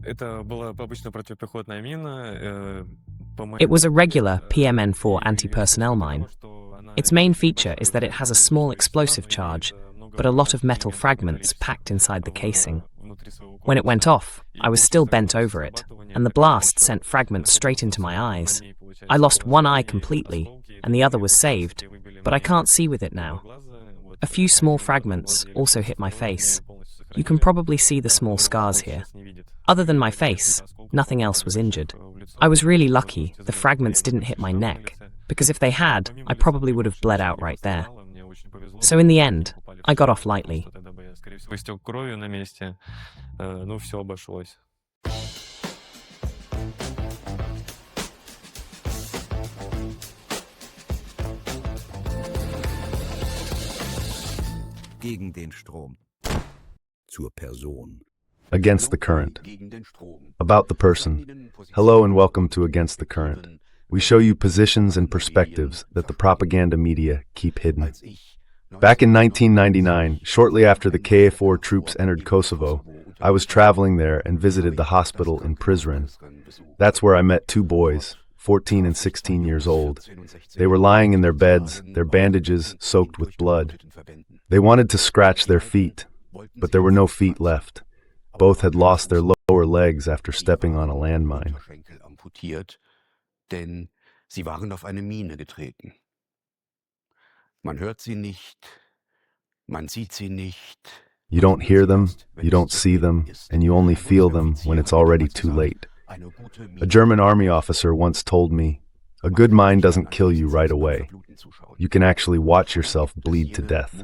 It was a regular PMN4 anti-personnel mine. Its main feature is that it has a small explosive charge, but a lot of metal fragments packed inside the casing. When it went off, I was still bent over it, and the blast sent fragments straight into my eyes. I lost one eye completely, and the other was saved, but I can't see with it now. A few small fragments also hit my face. You can probably see the small scars here. Other than my face, nothing else was injured. I was really lucky the fragments didn't hit my neck, because if they had, I probably would have bled out right there. So in the end, I got off lightly. Gegen den Strom. Zur Person. Against the current. About the person. Hello and welcome to Against the Current. We show you positions and perspectives that the propaganda media keep hidden. Back in 1999, shortly after the KFOR troops entered Kosovo, I was traveling there and visited the hospital in Prizren. That's where I met two boys, 14 and 16 years old. They were lying in their beds, their bandages soaked with blood. They wanted to scratch their feet, but there were no feet left. Both had lost their lower legs after stepping on a landmine. Denn sie waren auf eine Mine getreten. Man hört sie nicht, man sieht sie nicht. You don't hear them, you don't see them, and you only feel them when it's already too late. A German army officer once told me, "A good mine doesn't kill you right away. You can actually watch yourself bleed to death."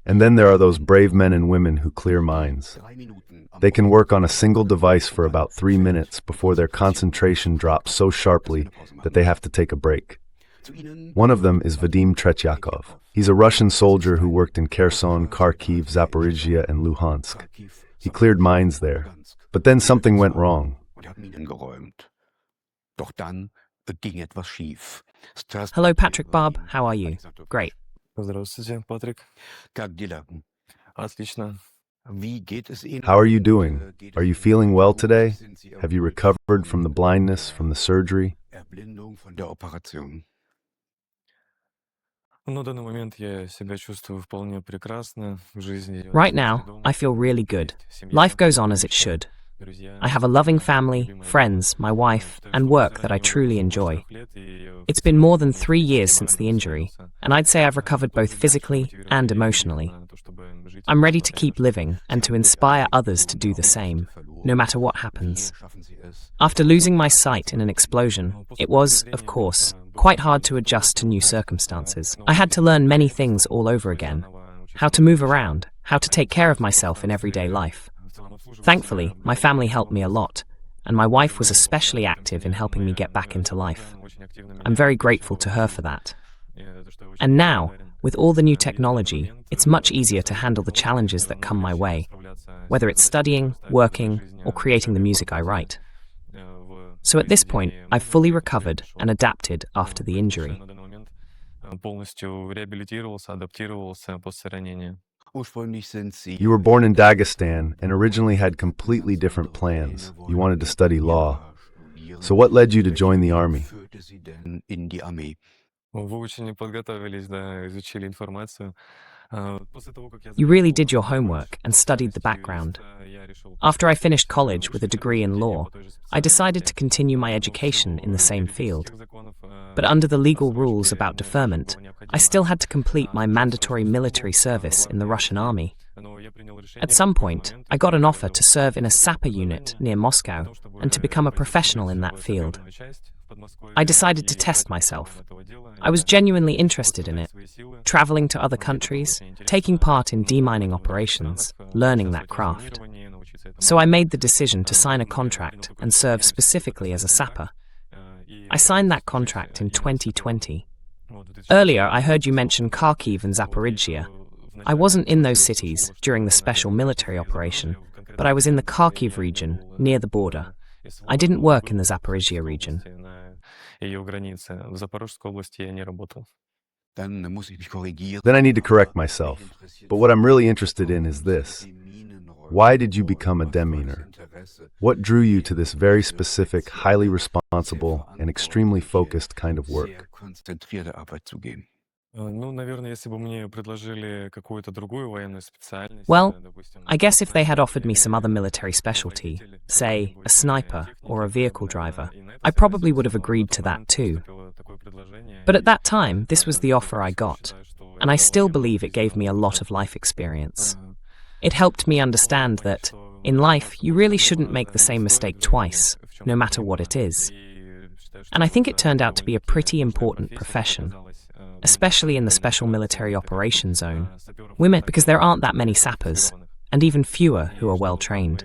And then there are those brave men and women who clear mines. They can work on a single device for about 3 minutes before their concentration drops so sharply that they have to take a break. One of them is Vadim Tretyakov. He's a Russian soldier who worked in Kherson, Kharkiv, Zaporizhia, and Luhansk. He cleared mines there. But then something went wrong. Hello, Patrik Baab. How are you? Great. Здравствуйте, Патрик. Отлично. How are you doing? Are you feeling well today? Have you recovered from the blindness from the surgery? На данный момент я себя чувствую вполне прекрасно в жизни. Right now, I feel really good. Life goes on as it should. I have a loving family, friends, my wife, and work that I truly enjoy. It's been more than 3 years since the injury, and I'd say I've recovered both physically and emotionally. I'm ready to keep living and to inspire others to do the same, no matter what happens. After losing my sight in an explosion, it was, of course, quite hard to adjust to new circumstances. I had to learn many things all over again. How to move around, how to take care of myself in everyday life. Thankfully, my family helped me a lot, and my wife was especially active in helping me get back into life. I'm very grateful to her for that. And now, with all the new technology, it's much easier to handle the challenges that come my way, whether it's studying, working, or creating the music I write. So at this point, I've fully recovered and adapted after the injury. You were born in Dagestan and originally had completely different plans. You wanted to study law. So what led you to join the army? Вы очень подготовились, да, изучили информацию. You really did your homework and studied the background. After I finished college with a degree in law, I decided to continue my education in the same field. But under the legal rules about deferment, I still had to complete my mandatory military service in the Russian army. At some point, I got an offer to serve in a sapper unit near Moscow and to become a professional in that field. I decided to test myself. I was genuinely interested in it, traveling to other countries, taking part in demining operations, learning that craft. So I made the decision to sign a contract and serve specifically as a sapper. I signed that contract in 2020. Earlier, I heard you mention Kharkiv and Zaporizhia. I wasn't in those cities during the special military operation, but I was in the Kharkiv region, near the border. I didn't work in the Zaporizhia region. Then I need to correct myself. But what I'm really interested in is this. Why did you become a deminer? What drew you to this very specific, highly responsible, and extremely focused kind of work? Ну, наверное, если бы мне предложили какую-то другую военную специальность, Well, допустим, I guess if they had offered me some other military specialty, say a sniper or a vehicle driver, I probably would have agreed to that too. But at that time, this was the offer I got, and I still believe it gave me a lot of life experience. It helped me understand that, in life, you really shouldn't make the same mistake twice, no matter what it is. And I think it turned out to be a pretty important profession, especially in the special military operations zone, because there aren't that many sappers, and even fewer who are well trained.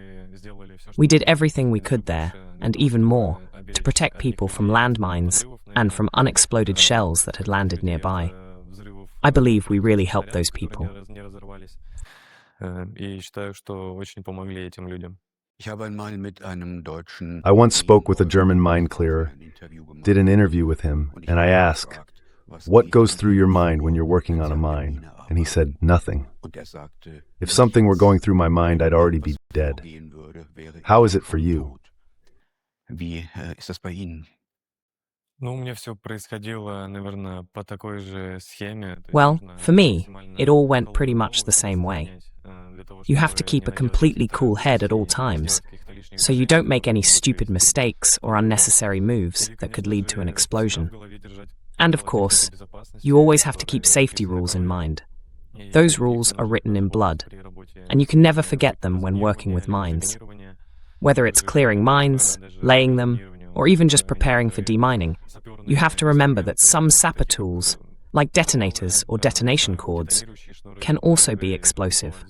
We did everything we could there, and even more, to protect people from landmines and from unexploded shells that had landed nearby. I believe we really helped those people. И считаю, что очень помогли этим людям. I once spoke with a German mine clearer, did an interview with him, and I asked, "What goes through your mind when you're working on a mine?" And he said, "Nothing. If something were going through my mind, I'd already be dead." How is it for you? Ну, у меня все происходило, наверное, по такой же схеме. То есть Well, нужно for me, максимально it all went pretty much the same way. понять, для того, You have to чтобы keep не a completely наделать cool каких-то head at all ошибок, не times, сделать каких-то лишних so you движений, don't make any чтобы stupid получить mistakes or unnecessary moves И, that could конечно lead to an же, всегда в explosion. голове держать And of правила course, техники безопасности, you always have to keep которые safety описаны rules in главой. mind. И Those их rules are нужно written in blood, при работе and you с can never минами, forget them when working разминирования with или mines. дезминирования. Whether it's clearing mines, laying them, or even just preparing for demining, you have to remember that some sapper tools, like detonators or detonation cords, can also be explosive.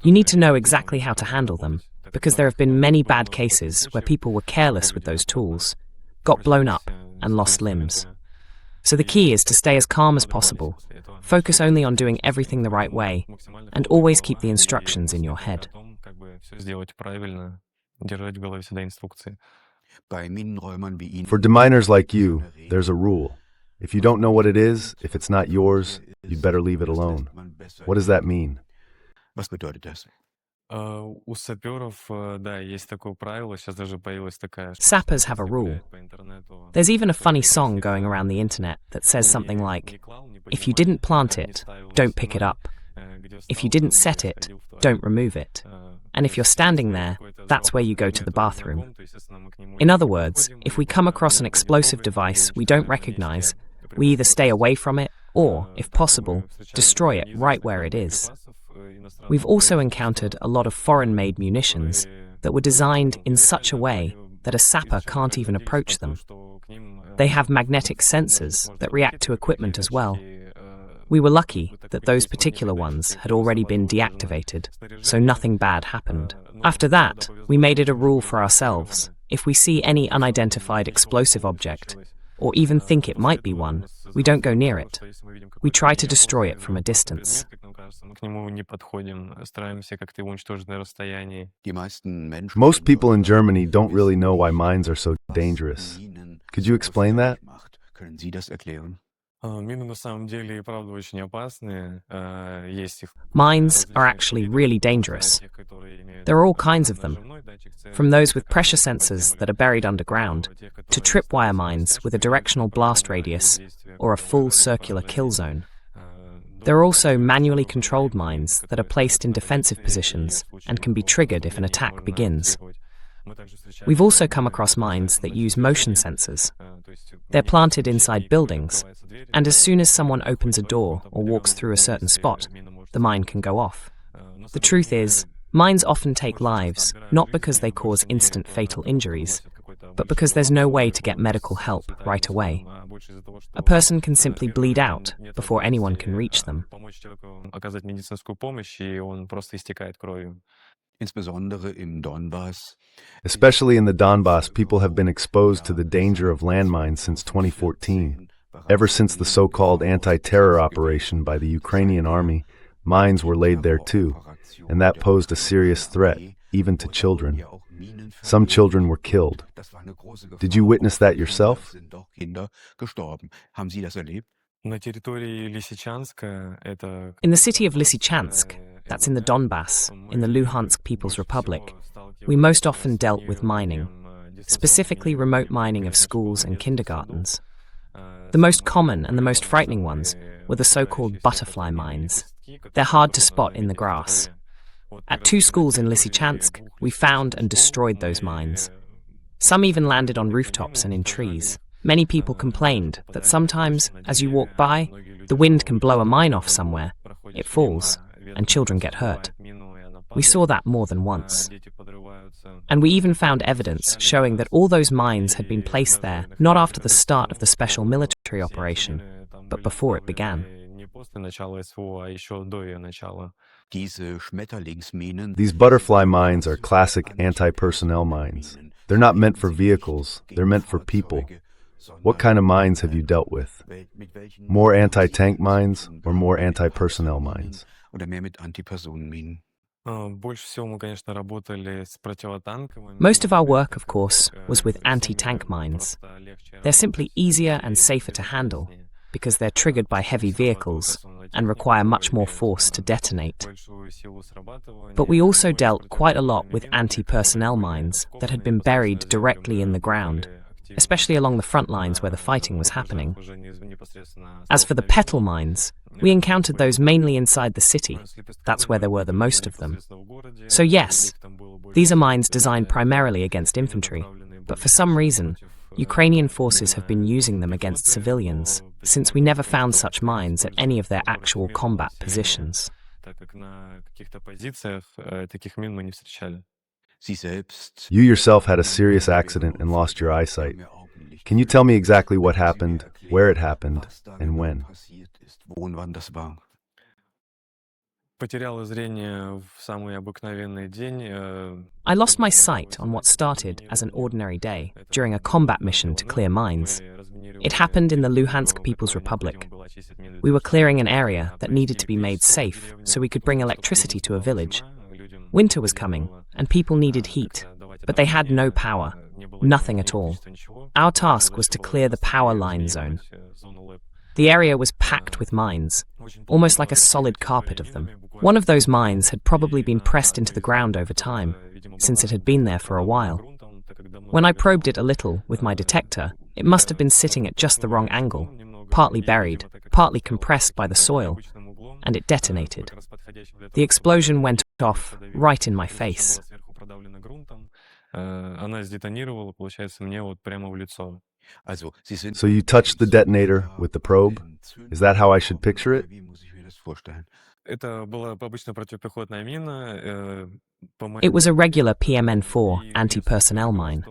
You need to know exactly how to handle them, because there have been many bad cases where people were careless with those tools, got blown up, and lost limbs. So the key is to stay as calm as possible, focus only on doing everything the right way, and always keep the instructions in your head. Сделать правильно, держать в голове всегда инструкции. For deminers like you, there's a rule. If you don't know what it is, if it's not yours, you'd better leave it alone. What does that mean? У саперов, да, есть такое правило, сейчас даже появилась такая Sappers have a rule. по интернету. There's even a funny song going around the internet that says something like, "If you didn't plant it, don't pick it up. If you didn't set it, don't remove it. And if you're standing there, that's where you go to the bathroom." In other words, if we come across an explosive device we don't recognize, we either stay away from it or, if possible, destroy it right where it is. We've also encountered a lot of foreign-made munitions that were designed in such a way that a sapper can't even approach them. They have magnetic sensors that react to equipment as well. We were lucky that those particular ones had already been deactivated, so nothing bad happened. After that, we made it a rule for ourselves. If we see any unidentified explosive object, or even think it might be one, we don't go near it. We try to destroy it from a distance. Мы к нему не подходим, стараемся как-то его уничтожить на расстоянии. Most people in Germany don't really know why mines are so dangerous. Could you explain that? Мины на самом деле и правда очень опасные. Есть их. Mines are actually really dangerous. There are all kinds of them, from those with pressure sensors that are buried underground, to tripwire mines with a directional blast radius or a full circular kill zone. There are also manually controlled mines that are placed in defensive positions and can be triggered if an attack begins. We've also come across mines that use motion sensors. They're planted inside buildings, and as soon as someone opens a door or walks through a certain spot, the mine can go off. The truth is, mines often take lives, not because they cause instant fatal injuries, but because there's no way to get medical help right away. A person can simply bleed out before anyone can reach them. Оказать медицинскую помощь, и он просто истекает кровью. Especially in the Donbas, people have been exposed to the danger of landmines since 2014. Ever since the so-called anti-terror operation by the Ukrainian army, mines were laid there too, and that posed a serious threat, even to children. Some children were killed. Did you witness that yourself? На территории Лисичанска это In the city of Lysychansk, that's in the Donbas, in the Luhansk People's Republic, we most often dealt with mining, specifically remote mining of schools and kindergartens. The most common and the most frightening ones were the so-called butterfly mines. They're hard to spot in the grass. At 2 schools in Lysychansk, we found and destroyed those mines. Some even landed on rooftops and in trees. Many people complained that sometimes, as you walk by, the wind can blow a mine off somewhere, it falls, and children get hurt. We saw that more than once. And we even found evidence showing that all those mines had been placed there not after the start of the special military operation, but before it began. These butterfly mines are classic anti-personnel mines. They're not meant for vehicles, they're meant for people. What kind of mines have you dealt with? More anti-tank mines or more anti-personnel mines? Most of our work, of course, was with anti-tank mines. They're simply easier and safer to handle because they're triggered by heavy vehicles and require much more force to detonate. But we also dealt quite a lot with anti-personnel mines that had been buried directly in the ground, especially along the front lines where the fighting was happening. As for the petal mines, we encountered those mainly inside the city. That's where there were the most of them. So yes, these are mines designed primarily against infantry, but for some reason, Ukrainian forces have been using them against civilians, since we never found such mines at any of their actual combat positions. You yourself had a serious accident and lost your eyesight. Can you tell me exactly what happened, where it happened, and when? I lost my sight on what started as an ordinary day during a combat mission to clear mines. It happened in the Luhansk People's Republic. We were clearing an area that needed to be made safe so we could bring electricity to a village. Winter was coming, and people needed heat, but they had no power, nothing at all. Our task was to clear the power line zone. The area was packed with mines, almost like a solid carpet of them. One of those mines had probably been pressed into the ground over time, since it had been there for a while. When I probed it a little with my detector, it must have been sitting at just the wrong angle, partly buried, partly compressed by the soil, and it detonated. The explosion went off right in my face. So you touched the detonator with the probe? Is that how I should picture it? It was a regular PMN4 anti-personnel mine.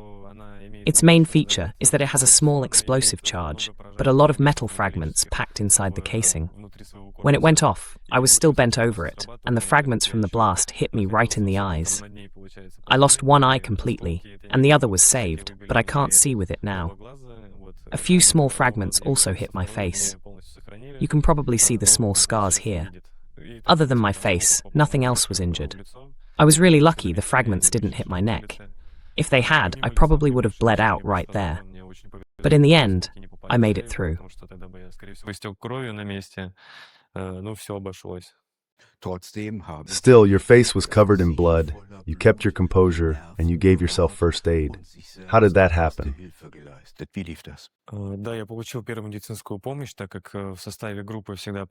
Its main feature is that it has a small explosive charge, but a lot of metal fragments packed inside the casing. When it went off, I was still bent over it, and the fragments from the blast hit me right in the eyes. I lost one eye completely, and the other was saved, but I can't see with it now. A few small fragments also hit my face. You can probably see the small scars here. Other than my face, nothing else was injured. I was really lucky the fragments didn't hit my neck. If they had, I probably would have bled out right there. But in the end, I made it through. Still, your face was covered in blood, you kept your composure, and you gave yourself first aid. How did that happen?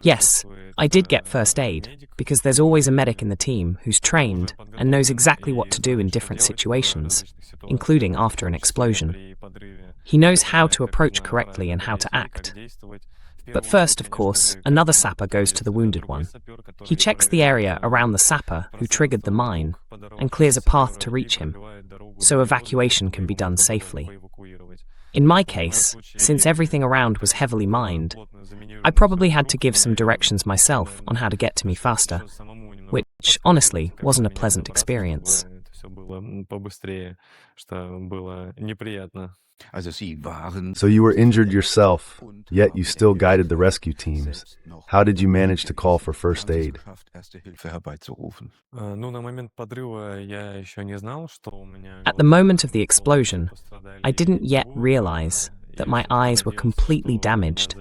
Yes, I did get first aid, because there's always a medic in the team who's trained and knows exactly what to do in different situations, including after an explosion. He knows how to approach correctly and how to act. But first, of course, another sapper goes to the wounded one. He checks the area around the sapper who triggered the mine and clears a path to reach him, so evacuation can be done safely. In my case, since everything around was heavily mined, I probably had to give some directions myself on how to get to me faster, which, honestly, wasn't a pleasant experience. So you were injured yourself, yet you still guided the rescue teams. How did you manage to call for first aid? At the moment of the explosion, I didn't yet realize that my eyes were completely damaged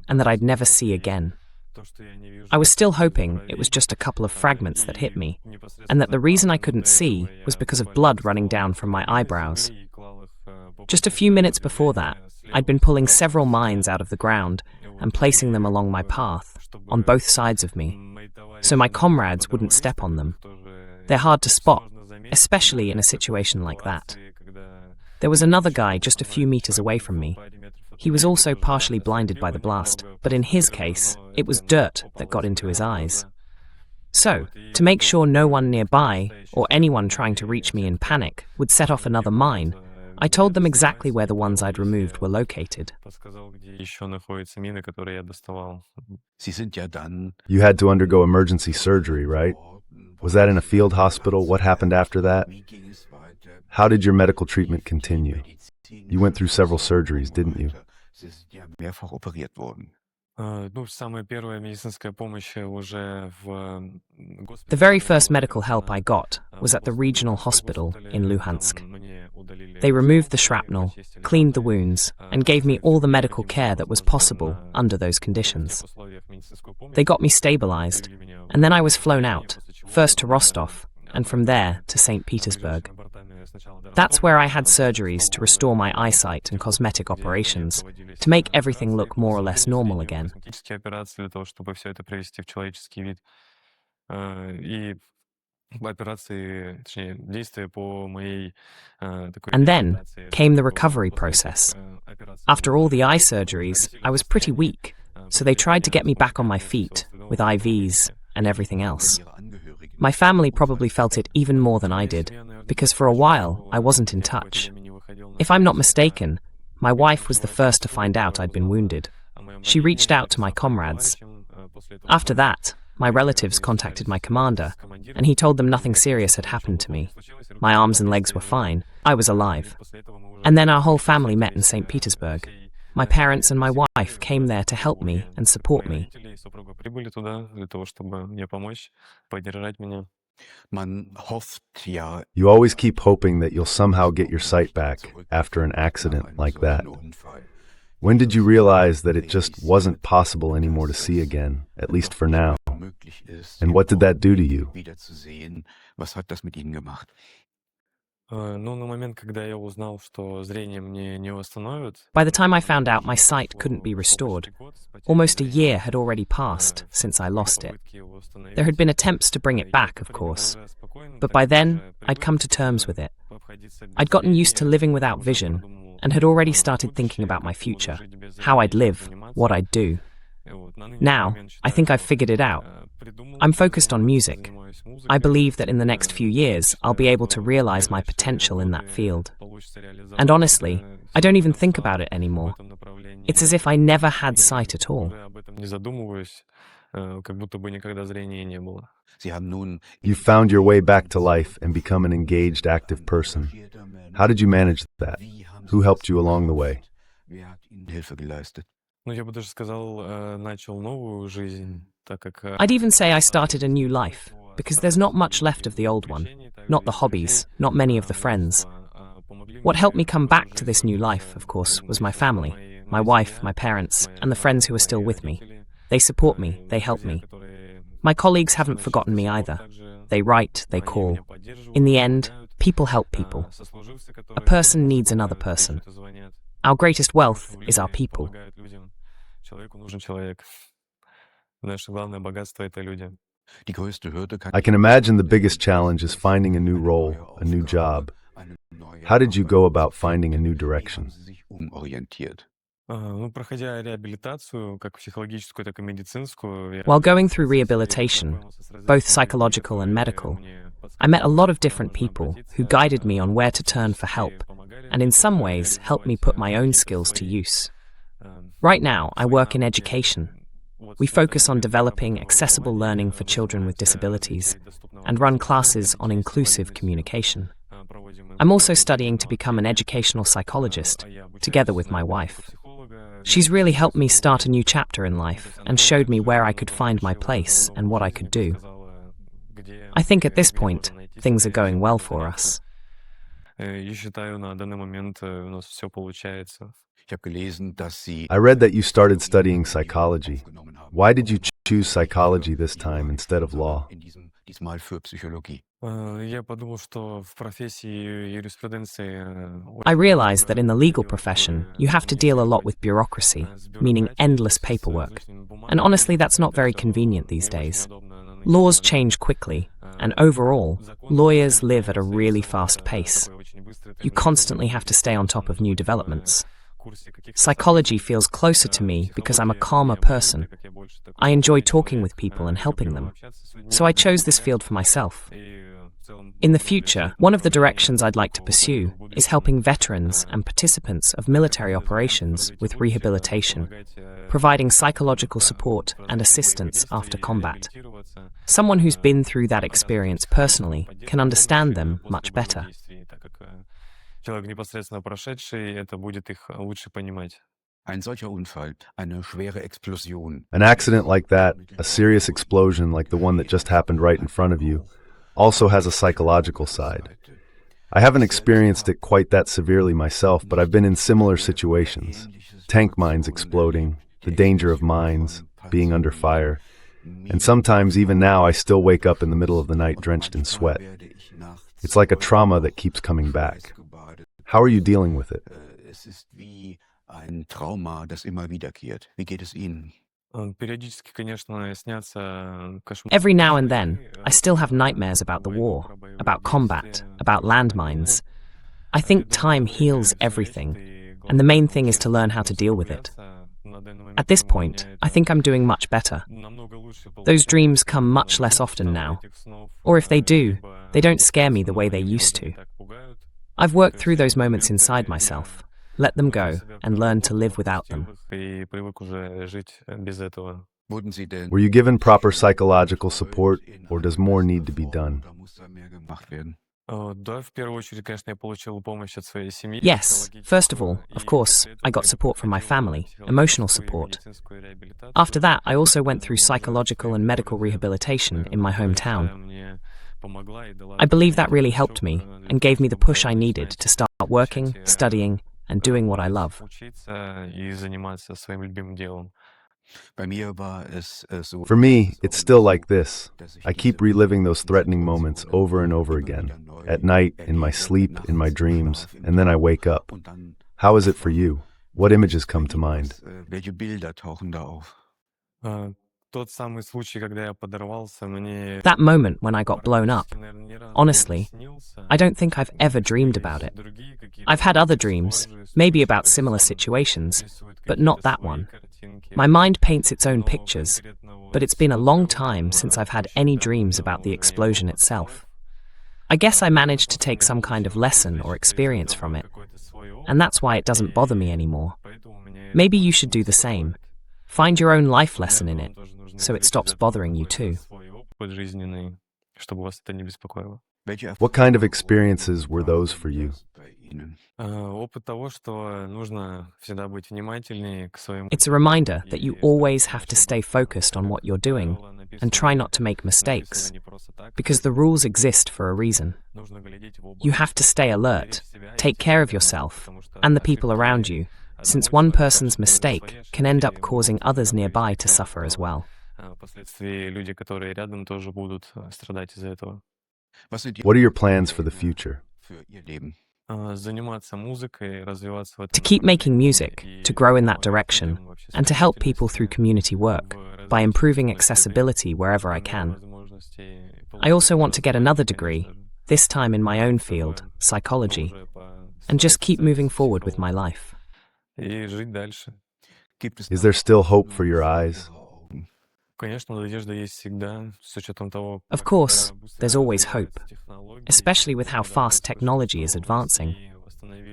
and that I'd never see again. I was still hoping it was just a couple of fragments that hit me, and that the reason I couldn't see was because of blood running down from my eyebrows. Just a few minutes before that, I'd been pulling several mines out of the ground and placing them along my path, on both sides of me, so my comrades wouldn't step on them. They're hard to spot, especially in a situation like that. There was another guy just a few meters away from me. He was also partially blinded by the blast, but in his case, it was dirt that got into his eyes. So, to make sure no one nearby, or anyone trying to reach me in panic, would set off another mine, I told them exactly where the ones I'd removed were located. You had to undergo emergency surgery, right? Was that in a field hospital? What happened after that? How did your medical treatment continue? You went through several surgeries, didn't you? The very first medical help I got was at the regional hospital in Luhansk. They removed the shrapnel, cleaned the wounds, and gave me all the medical care that was possible under those conditions. They got me stabilized, and then I was flown out, first to Rostov, and from there to St. Petersburg. That's where I had surgeries to restore my eyesight and cosmetic operations, to make everything look more or less normal again. And then came the recovery process. After all the eye surgeries, I was pretty weak, so they tried to get me back on my feet, with IVs and everything else. My family probably felt it even more than I did, because for a while I wasn't in touch. If I'm not mistaken, my wife was the first to find out I'd been wounded. She reached out to my comrades. After that, my relatives contacted my commander, and he told them nothing serious had happened to me. My arms and legs were fine. I was alive. And then our whole family met in St. Petersburg. My parents and my wife came there to help me and support me. You always keep hoping that you'll somehow get your sight back after an accident like that. When did you realize that it just wasn't possible anymore to see again, at least for now? And what did that do to you? By the time I found out my sight couldn't be restored, almost a year had already passed since I lost it. There had been attempts to bring it back, of course, but by then I'd come to terms with it. I'd gotten used to living without vision and had already started thinking about my future, how I'd live, what I'd do. Now, I think I've figured it out. I'm focused on music. I believe that in the next few years, I'll be able to realize my potential in that field. And honestly, I don't even think about it anymore. It's as if I never had sight at all. You found your way back to life and become an engaged, active person. How did you manage that? Who helped you along the way? I'd even say I started a new life, because there's not much left of the old one. Not the hobbies, not many of the friends. What helped me come back to this new life, of course, was my family, my wife, my parents, and the friends who are still with me. They support me, they help me. My colleagues haven't forgotten me either. They write, they call. In the end, people help people. A person needs another person. Our greatest wealth is our people. I can imagine the biggest challenge is finding a new role, a new job. How did you go about finding a new direction? While going through rehabilitation, both psychological and medical, I met a lot of different people who guided me on where to turn for help, and in some ways helped me put my own skills to use. Right now, I work in education. We focus on developing accessible learning for children with disabilities and run classes on inclusive communication. I'm also studying to become an educational psychologist, together with my wife. She's really helped me start a new chapter in life and showed me where I could find my place and what I could do. I think at this point, things are going well for us. I read that you started studying psychology. Why did you choose psychology this time instead of law? Diesmal für Psychologie. Я подумал, что в профессии юриспруденции I realized that in the legal profession, you have to deal a lot with bureaucracy, meaning endless paperwork. And honestly, that's not very convenient these days. Laws change quickly, and overall, lawyers live at a really fast pace. You constantly have to stay on top of new developments. Psychology feels closer to me because I'm a calmer person. I enjoy talking with people and helping them. So I chose this field for myself. In the future, one of the directions I'd like to pursue is helping veterans and participants of military operations with rehabilitation, providing psychological support and assistance after combat. Someone who's been through that experience personally can understand them much better. Человек, непосредственно прошедший, это будет их лучше понимать. Ein solcher Unfall, eine schwere Explosion. An accident like that, a serious explosion like the one that just happened right in front of you, also has a psychological side. I haven't experienced it quite that severely myself, but I've been in similar situations. Tank mines exploding, the danger of mines, being under fire, and sometimes even now I still wake up in the middle of the night drenched in sweat. It's like a trauma that keeps coming back. How are you dealing with it? Es ist wie ein Trauma, das immer wiederkehrt. Wie geht es Ihnen? Периодически, конечно, снятся кошмары. Every now and then, I still have nightmares about the war, about combat, about landmines. I think time heals everything, and the main thing is to learn how to deal with it. At this point, I think I'm doing much better. Those dreams come much less often now. Or if they do, they don't scare me the way they used to. I've worked through those moments inside myself, let them go, and learned to live without them. Wurden Sie denn Were you given proper psychological support, or does more need to be done? Da muss da mehr gemacht werden. Да, в первую очередь, конечно, я получил помощь от своей семьи. Yes, first of all, of course, I got support from my family, emotional support. After that, I also went through psychological and medical rehabilitation in my hometown. I believe that really helped me and gave me the push I needed to start working, studying, and doing what I love. Учиться и заниматься своим любимым делом. Bei mir war es so. For me, it's still like this. I keep reliving those threatening moments over and over again. At night, in my sleep, in my dreams, and then I wake up. Und dann, How is it for you? What images come to mind? welche Bilder tauchen da auf? Тот самый случай, когда я подорвался, мне... That moment when I got blown up, honestly, I don't think I've ever dreamed about it. I've had other dreams, maybe about similar situations, but not that one. My mind paints its own pictures, but it's been a long time since I've had any dreams about the explosion itself. I guess I managed to take some kind of lesson or experience from it, and that's why it doesn't bother me anymore. Maybe you should do the same. Find your own life lesson in it, so it stops bothering you too. What kind of experiences were those for you? Bei Ihnen? Опыт того, что нужно всегда быть внимательнее к своему... It's a reminder that you always have to stay focused on what you're doing and try not to make mistakes, because the rules exist for a reason. You have to stay alert, take care of yourself and the people around you, since one person's mistake can end up causing others nearby to suffer as well. Впоследствии люди, которые рядом, тоже будут страдать из-за этого. Was sind What are your plans for the future? für Ihr Leben? Заниматься музыкой, развиваться в этом... To keep making music, to grow in that direction, and to help people through community work by improving accessibility wherever I can. I also want to get another degree, this time in my own field, psychology, and just keep moving forward with my life. И жить дальше. Gibt es Is there still hope for your eyes? Конечно, надежда есть всегда, с учетом того... Of course, there's always hope, especially with how fast technology is advancing.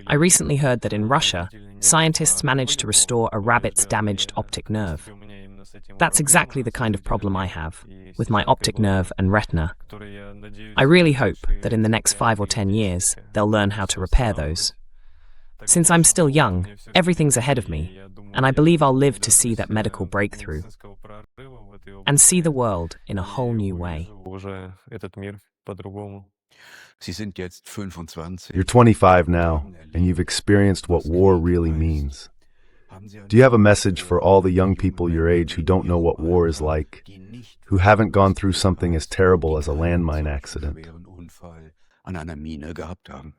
I recently heard that in Russia, scientists managed to restore a rabbit's damaged optic nerve. That's exactly the kind of problem I have, with my optic nerve and retina. I really hope that in the next 5 or 10 years, they'll learn how to repair those. Since I'm still young, everything's ahead of me, and I believe I'll live to see that medical breakthrough and see the world in a whole new way. Уже этот мир по-другому. Sie sind jetzt 25. You're 25 now, and you've experienced what war really means. Do you have a message for all the young people your age who don't know what war is like, who haven't gone through something as terrible as a landmine accident? An einer Mine gehabt haben?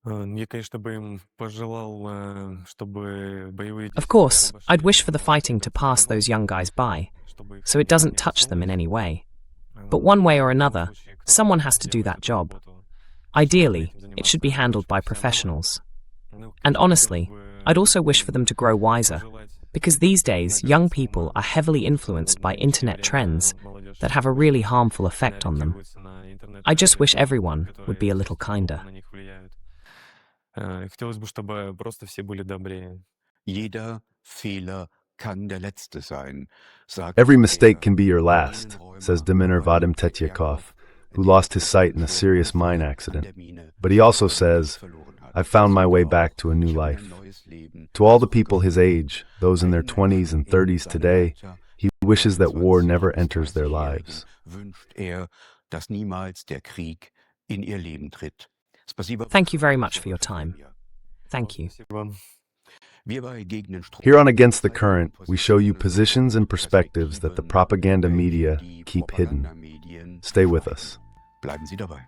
Я, конечно, бы им пожелал, чтобы боевые Of course, I'd wish for the fighting to pass those young guys by, so it doesn't touch them in any way. But one way or another, someone has to do that job. Ideally, it should be handled by professionals. And honestly, I'd also wish for them to grow wiser, because these days young people are heavily influenced by internet trends that have a really harmful effect on them. I just wish everyone would be a little kinder. Хотелось бы, чтобы просто все были добрее. Jeder Fehler kann der letzte sein, sagt Every der mistake can be your last, says Deminer Vadim Tretyakov, who lost his sight in a serious mine accident. But he also says, I've found my way back to a new life. To all the people his age, those in their 20s and 30s today, he wishes that war never enters their lives. wünscht dass niemals der Krieg in ihr Leben tritt. Thank you very much for your time. Thank you. Спасибо. Here on Against the Current, we show you positions and perspectives that the propaganda media keep hidden. Stay with us. Bleiben Sie dabei.